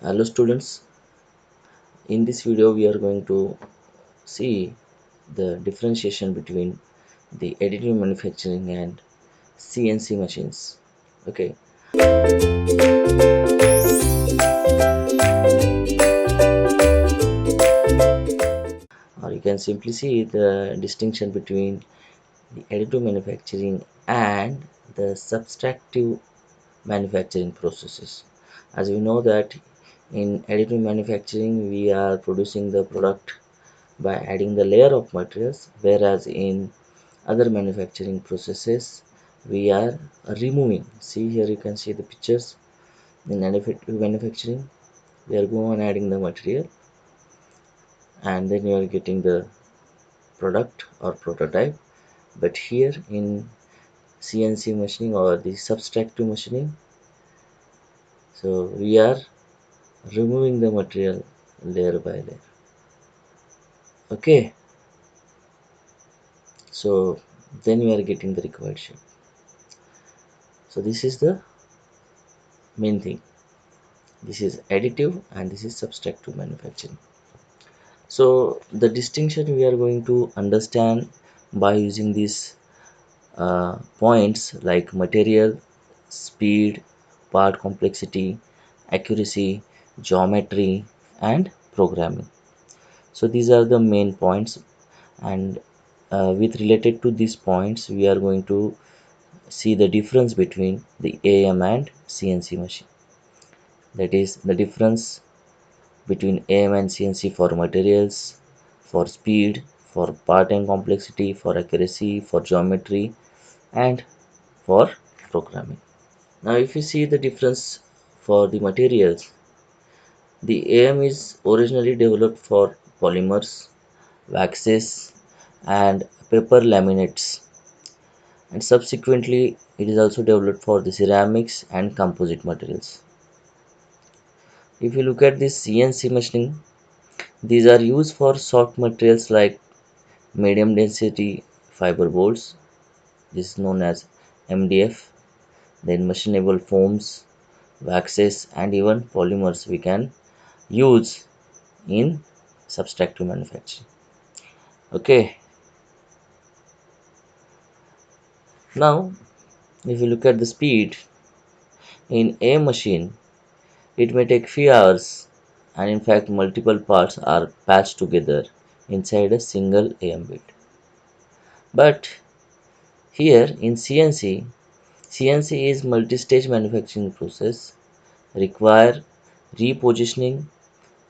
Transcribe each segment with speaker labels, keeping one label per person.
Speaker 1: Hello students, in this video we are going to see the differentiation between the additive manufacturing and CNC machines. Okay, or you can simply see the distinction between the additive manufacturing and the subtractive manufacturing processes. As we know that in additive manufacturing we are producing the product by adding the layer of materials, whereas in other manufacturing processes we are removing. See here, you can see the pictures. In additive manufacturing we are going on adding the material and then you are getting the product or prototype, but here in CNC machining or the subtractive machining, so we are removing the material layer by layer. Okay, so then we are getting the required shape. So this is the main thing. This is additive and this is subtractive manufacturing. So the distinction we are going to understand by using these points like material, speed, part complexity, accuracy, geometry, and programming. So these are the main points, and with related to these points we are going to see the difference between the AM and CNC machine. That is the difference between AM and CNC for materials, for speed, for part and complexity, for accuracy, for geometry, and for programming. Now if you see the difference for the materials, the AM is originally developed for polymers, waxes, and paper laminates, and subsequently it is also developed for the ceramics and composite materials. If you look at this CNC machining, these are used for soft materials like medium density fiber bolts, this is known as MDF, then machinable foams, waxes, and even polymers we can use in subtractive manufacturing. Okay, now if you look at the speed in a machine, it may take few hours, and in fact multiple parts are patched together inside a single AM bit. But here in CNC is multi-stage manufacturing process, require repositioning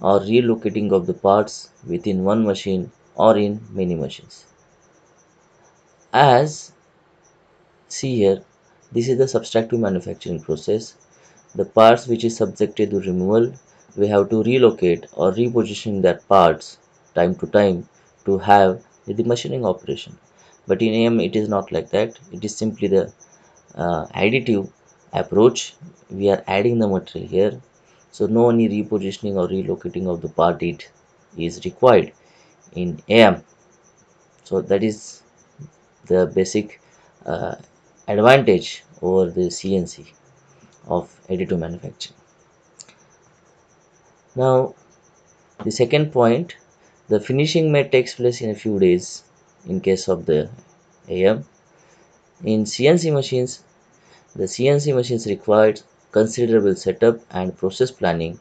Speaker 1: or relocating of the parts within one machine or in many machines. As see here, this is the subtractive manufacturing process. The parts which is subjected to removal, we have to relocate or reposition that parts time to time to have the machining operation. But in AM it is not like that. It is simply the additive approach. We are adding the material here, so no any repositioning or relocating of the part it is required in AM. So that is the basic uh, advantage over the CNC of additive manufacturing. Now the second point, the finishing may takes place in a few days in case of the AM. In CNC machines, the CNC machines require considerable setup and process planning,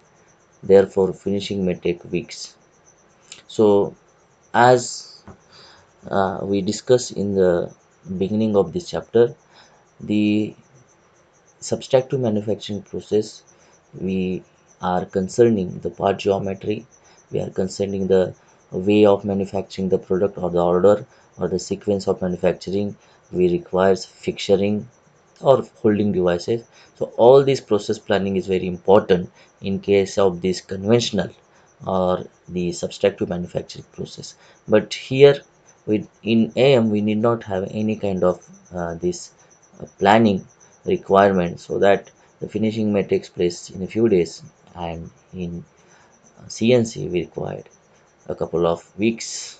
Speaker 1: therefore finishing may take weeks. So as we discussed in the beginning of this chapter, the subtractive manufacturing process, we are concerning the part geometry, we are concerning the way of manufacturing the product or the order or the sequence of manufacturing. We requires fixturing or holding devices. So all this process planning is very important in case of this conventional or the subtractive manufacturing process. But here with in AM we need not have any kind of this planning requirement, so that the finishing may takes place in a few days, and in CNC we required a couple of weeks.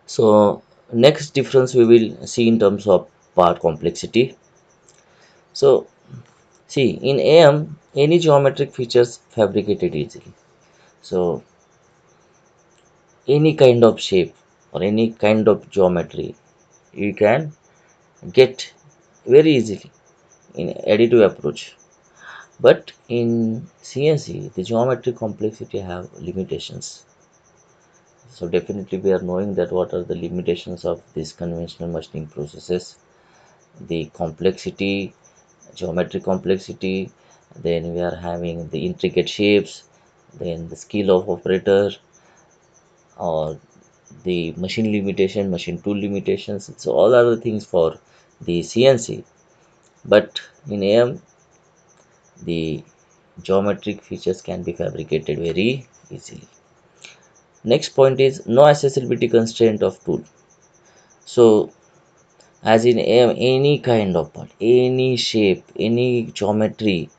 Speaker 1: So next difference we will see in terms of part complexity. So See, in AM, any geometric features fabricated easily. So, any kind of shape or any kind of geometry you can get very easily in additive approach. But in CNC, the geometric complexity have limitations. So definitely we are knowing that what are the limitations of these conventional machining processes, the complexity, geometric complexity, then we are having the intricate shapes, then the skill of operator, or the machine limitation, machine tool limitations. So all are the things for the CNC. But in AM, the geometric features can be fabricated very easily. Next point is no accessibility constraint of tool. So as in AM, any kind of part, any shape, any geometry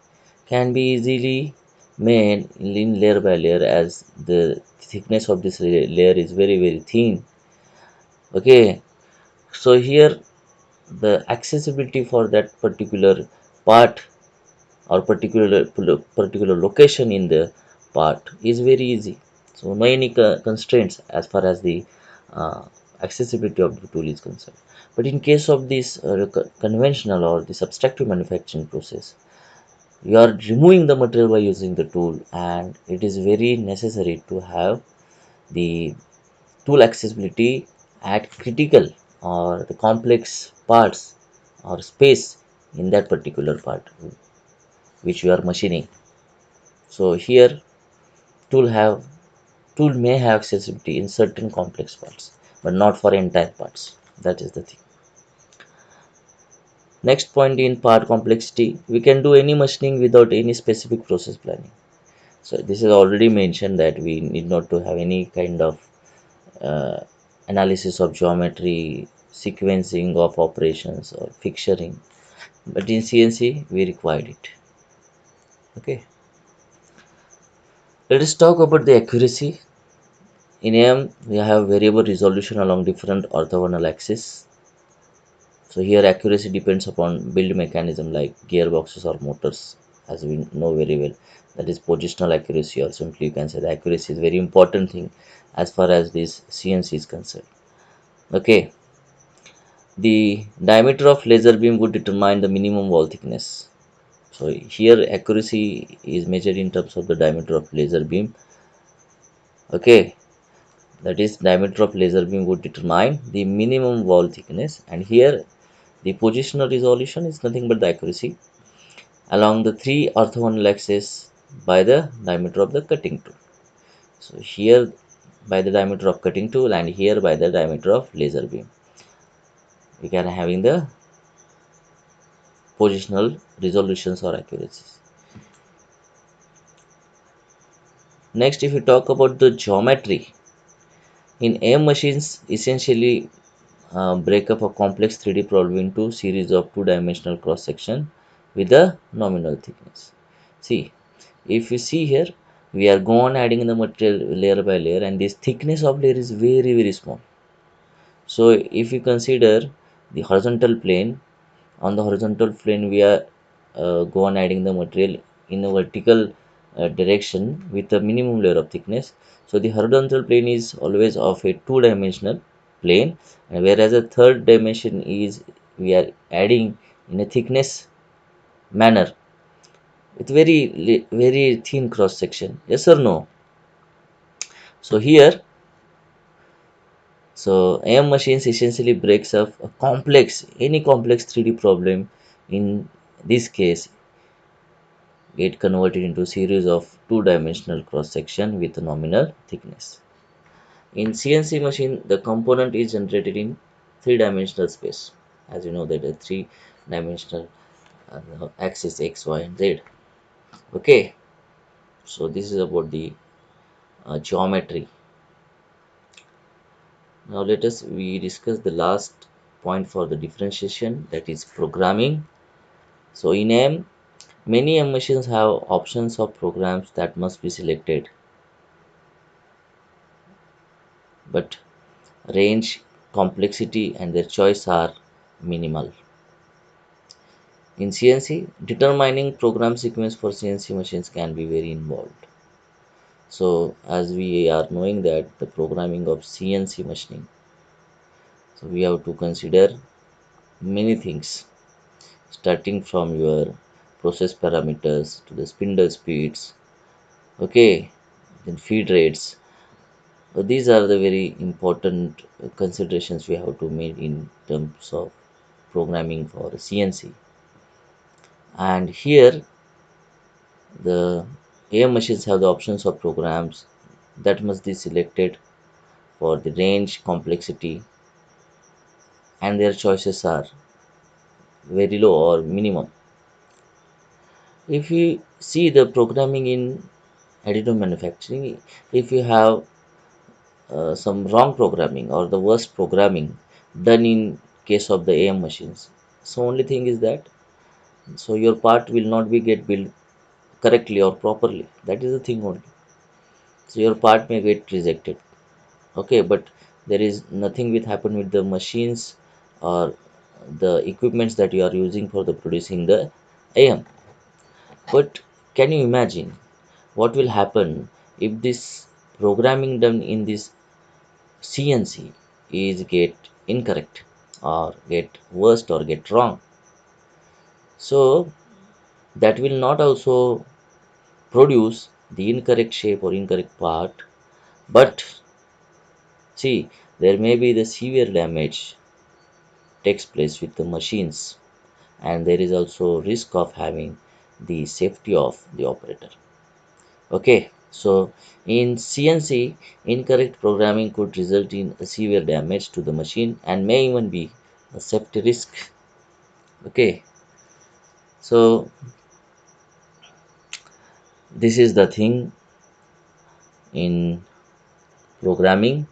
Speaker 1: can be easily made in layer by layer, as the thickness of this layer is very thin. Okay, so here the accessibility for that particular part or particular location in the part is very easy. So no any constraints as far as the uh, accessibility of the tool is concerned. But in case of this conventional or the subtractive manufacturing process, you are removing the material by using the tool, and it is very necessary to have the tool accessibility at critical or the complex parts or space in that particular part which you are machining. So here tool may have accessibility in certain complex parts, but not for entire parts. That is the thing. Next point, in part complexity, we can do any machining without any specific process planning. So this is already mentioned that we need not to have any kind of uh, analysis of geometry, sequencing of operations or fixturing. But in CNC we required it. Okay. Let us talk about the accuracy. In AM, we have variable resolution along different orthogonal axes. So here accuracy depends upon build mechanism like gearboxes or motors, as we know very well. That is positional accuracy, or simply you can say the accuracy is very important thing as far as this CNC is concerned. Okay, the diameter of laser beam would determine the minimum wall thickness. So here accuracy is measured in terms of the diameter of laser beam. Okay, that is diameter of laser beam would determine the minimum wall thickness, and here the positional resolution is nothing but the accuracy along the three orthogonal axes by the diameter of the cutting tool. So here by the diameter of cutting tool, and here by the diameter of laser beam, we can having the positional resolutions or accuracies. Next, if we talk about the geometry, in AM machines essentially break up a complex 3D problem into series of two-dimensional cross section with a nominal thickness. See, if you see here, we are going on adding the material layer by layer, and this thickness of layer is very small. So if you consider the horizontal plane, on the horizontal plane we are go on adding the material in a vertical direction with a minimum layer of thickness. So the horizontal plane is always of a two-dimensional plane, and whereas a third dimension is we are adding in a thickness manner with very thin cross section. Yes or no? So here, so AM machines essentially breaks up a any complex 3D problem. In this case, get converted into a series of two-dimensional cross section with a nominal thickness. In CNC machine, the component is generated in three-dimensional space. As you know that the three-dimensional axis X, Y, and Z. Okay, so this is about the geometry. Now let us we discuss the last point for the differentiation, that is programming. So in M, many M machines have options of programs that must be selected, but range, complexity, and their choice are minimal. In CNC, determining program sequence for CNC machines can be very involved. So as we are knowing that the programming of CNC machining, so we have to consider many things, starting from your process parameters to the spindle speeds, okay, then feed rates. So these are the very important considerations we have to make in terms of programming for CNC. And here the AM machines have the options of programs that must be selected for the range, complexity, and their choices are very low or minimum. If you see the programming in additive manufacturing, if you have some wrong programming or the worst programming done in case of the AM machines, so only thing is that so your part will not be get built correctly or properly. That is the thing only. So your part may get rejected. Okay, but there is nothing will happen with the machines or the equipments that you are using for the producing the AM. But can you imagine what will happen if this programming done in this CNC is get incorrect or get worst or get wrong? So that will not also produce the incorrect shape or incorrect part, but see, there may be the severe damage takes place with the machines, and there is also risk of having the safety of the operator. Okay, so in CNC, incorrect programming could result in a severe damage to the machine and may even be a safety risk. Okay, so this is the thing in programming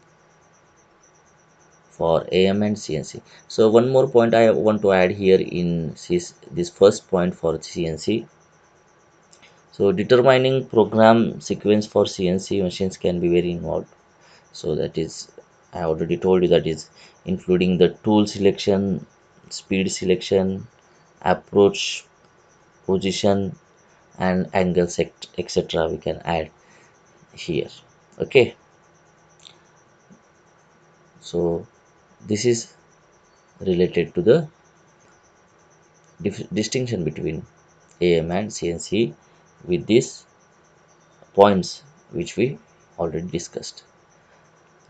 Speaker 1: for AM and CNC. So one more point I want to add here in this first point for CNC. So determining program sequence for CNC machines can be very involved. So that is, I already told you, that is including the tool selection, speed selection, approach, position, and angle etc. We can add here. Okay, so this is related to the distinction between AM and CNC with these points which we already discussed.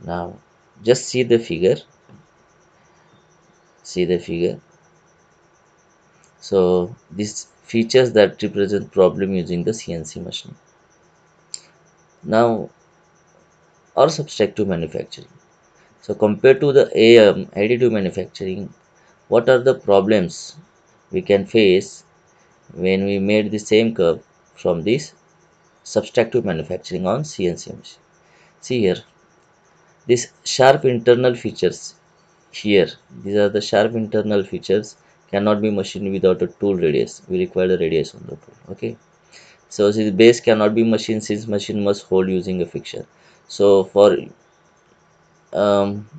Speaker 1: Now just see the figure. So these features that represent problem using the CNC machine. Now or subtractive manufacturing. So compared to the AM additive manufacturing, what are the problems we can face when we made the same curve from this subtractive manufacturing on CNC machine? See here, these sharp internal features here, these are the sharp internal features cannot be machined without a tool radius. We require the radius on the tool. Okay, so the base cannot be machined since machine must hold using a fixture. So for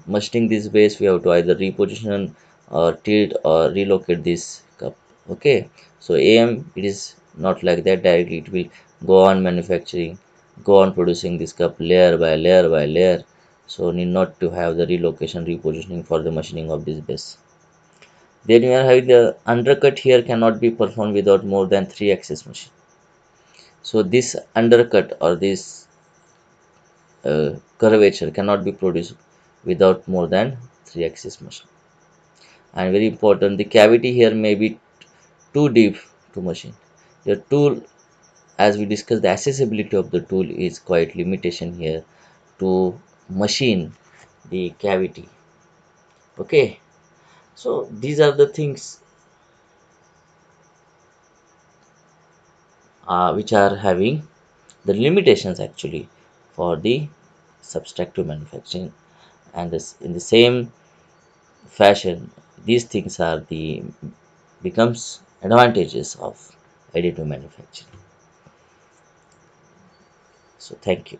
Speaker 1: machining this base, we have to either reposition or tilt or relocate this cup. Okay, so AM it is not like that directly, it will go on manufacturing, go on producing this cup layer by layer by layer. So need not to have the relocation repositioning for the machining of this base. Then you are having the undercut here cannot be performed without more than 3 axis machine. So this undercut or this curvature cannot be produced without more than 3 axis machine. And very important, the cavity here may be too deep to machine. The tool, as we discussed, the accessibility of the tool is quite limitation here to machine the cavity. Okay, so these are the things which are having the limitations actually for the subtractive manufacturing, and this in the same fashion these things are the becomes advantages of additive manufacturing. So thank you.